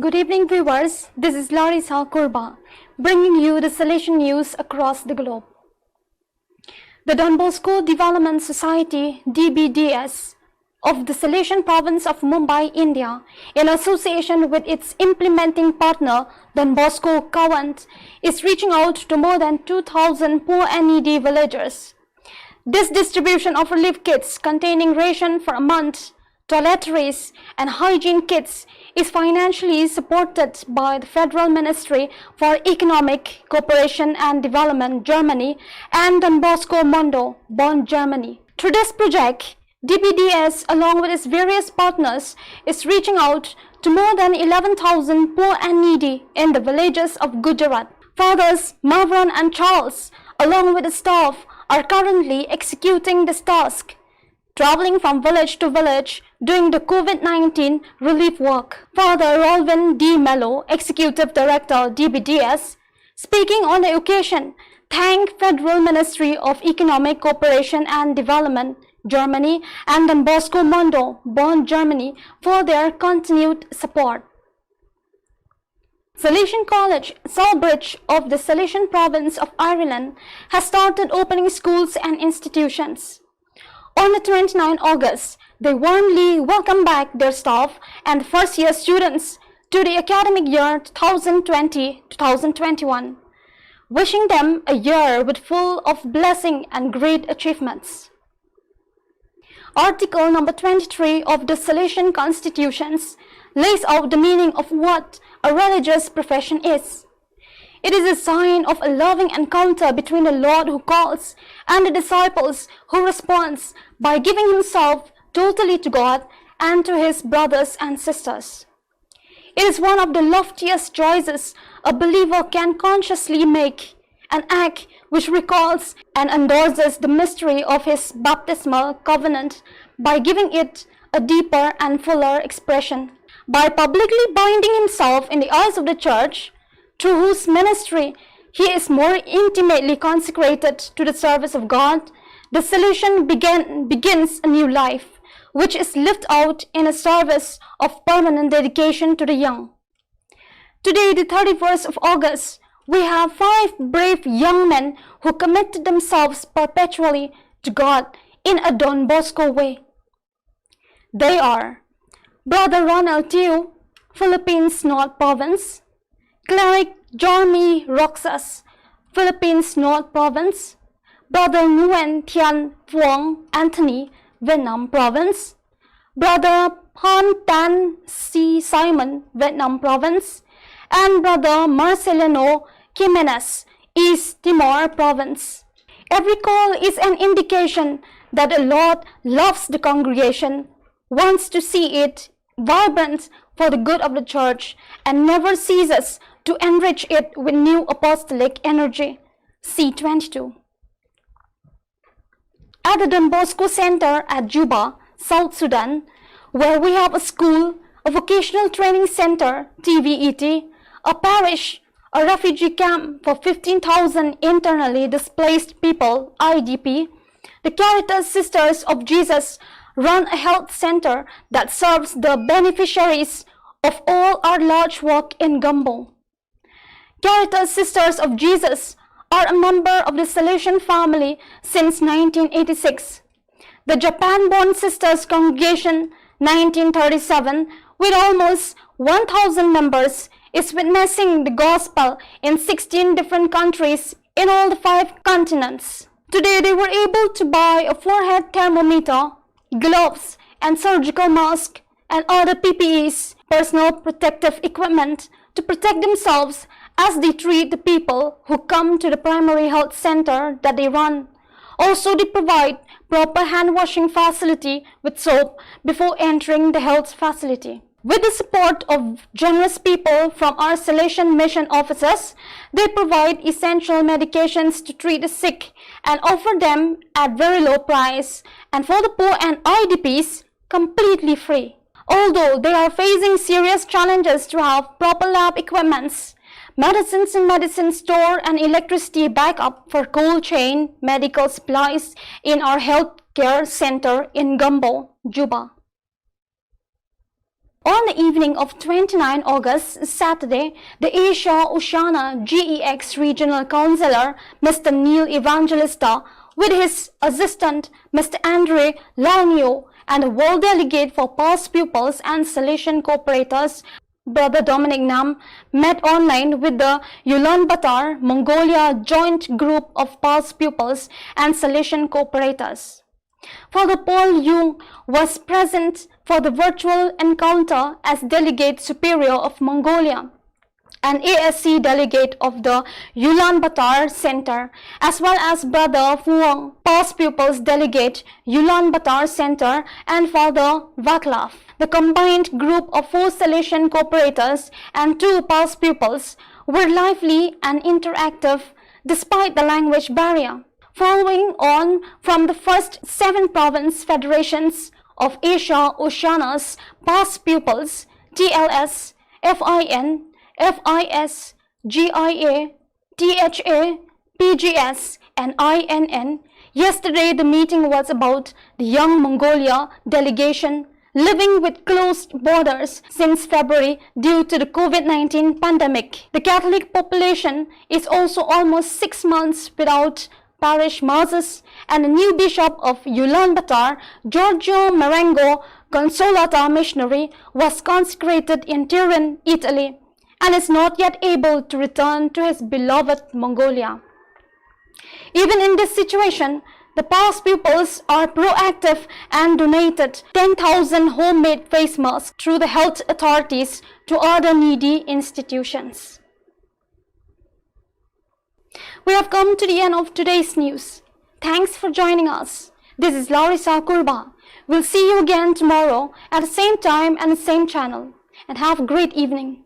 Good evening viewers, this is Larissa Kurba, bringing you the Salesian news across the globe. The Don Bosco Development Society DBDS of the Salesian province of Mumbai, India, in association with its implementing partner Don Bosco Kawant, is reaching out to more than 2,000 poor and needy villagers. This distribution of relief kits containing ration for a month, toiletries and hygiene kits is financially supported by the Federal Ministry for Economic Cooperation and Development, Germany, and Don Bosco Mondo, Bonn, Germany. Through this project, DBDS, along with its various partners, is reaching out to more than 11,000 poor and needy in the villages of Gujarat. Fathers Mavran and Charles, along with the staff, are currently executing this task, traveling from village to village doing the COVID-19 relief work. Father Rolvin D. Mello, Executive Director DBDS, speaking on the occasion, thanked Federal Ministry of Economic Cooperation and Development, Germany, and Don Bosco Mondo, Bonn, Germany, for their continued support. Salesian College, Salbridge of the Salesian province of Ireland, has started opening schools and institutions. On the 29th August, they warmly welcome back their staff and first-year students to the academic year 2020-2021, wishing them a year with full of blessing and great achievements. Article number 23 of the Salesian Constitutions lays out the meaning of what a religious profession is. It is a sign of a loving encounter between the Lord who calls and the disciples who responds by giving himself totally to God and to his brothers and sisters. It is one of the loftiest choices a believer can consciously make, an act which recalls and endorses the mystery of his baptismal covenant by giving it a deeper and fuller expression. By publicly binding himself in the eyes of the Church, through whose ministry he is more intimately consecrated to the service of God, the Salesian begins a new life, which is lived out in a service of permanent dedication to the young. Today, the 31st of August, we have 5 brave young men who committed themselves perpetually to God in a Don Bosco way. They are Brother Ronald Teo, Philippines North Province; Cleric Jormy Roxas, Philippines North Province; Brother Nguyen Thian Phuong Anthony, Vietnam Province; Brother Han Tan C. Simon, Vietnam Province; and Brother Marcelino Jimenez, East Timor Province. Every call is an indication that the Lord loves the congregation, wants to see it vibrant for the good of the Church, and never ceases to enrich it with new apostolic energy. C22. At the Don Bosco Center at Juba, South Sudan, where we have a school, a vocational training center, TVET, a parish, a refugee camp for 15,000 internally displaced people, IDP, the Caritas Sisters of Jesus run a health center that serves the beneficiaries of all our large work in Gumbo. Caritas Sisters of Jesus are a member of the Salesian family since 1986. The Japan-born Sisters Congregation, 1937, with almost 1,000 members, is witnessing the gospel in 16 different countries in all the 5 continents. Today, they were able to buy a forehead thermometer, gloves and surgical mask, and other PPEs, personal protective equipment, to protect themselves as they treat the people who come to the primary health center that they run. Also, they provide proper hand washing facility with soap before entering the health facility. With the support of generous people from our Salesian mission officers, they provide essential medications to treat the sick and offer them at very low price, and for the poor and IDPs, completely free. Although they are facing serious challenges to have proper lab equipments, medicines in medicine store, and electricity backup for cold chain medical supplies in our health care center in Gumbo, Juba. On the evening of 29 August, Saturday, the ASHA Oceania GEX Regional Councillor, Mr. Neil Evangelista, with his assistant, Mr. Andre Lanio, and a world delegate for past pupils and Salesian cooperators, Brother Dominic Nam, met online with the Ulaanbaatar, Mongolia joint group of past pupils and Salesian cooperators. Father Paul Jung was present for the virtual encounter as Delegate Superior of Mongolia, an ASC delegate of the Ulaanbaatar Center, as well as Brother Phuong, past pupils delegate, Ulaanbaatar Center, and Father Vaclav. The combined group of 4 Salesian cooperators and 2 past pupils were lively and interactive despite the language barrier. Following on from the first 7 province federations of Asia Oceania's past pupils, TLS, FIN, FIS, GIA, THA, PGS, and INN, yesterday the meeting was about the Young Mongolia delegation living with closed borders since February due to the COVID-19 pandemic. The Catholic population is also almost 6 months without parish masses, and the new bishop of Ulaanbaatar, Giorgio Marengo Consolata missionary, was consecrated in Turin, Italy, and is not yet able to return to his beloved Mongolia. Even in this situation, the past pupils are proactive and donated 10,000 homemade face masks through the health authorities to other needy institutions. We have come to the end of today's news. Thanks for joining us. This is Larissa Kurba. We'll see you again tomorrow at the same time and the same channel. And have a great evening.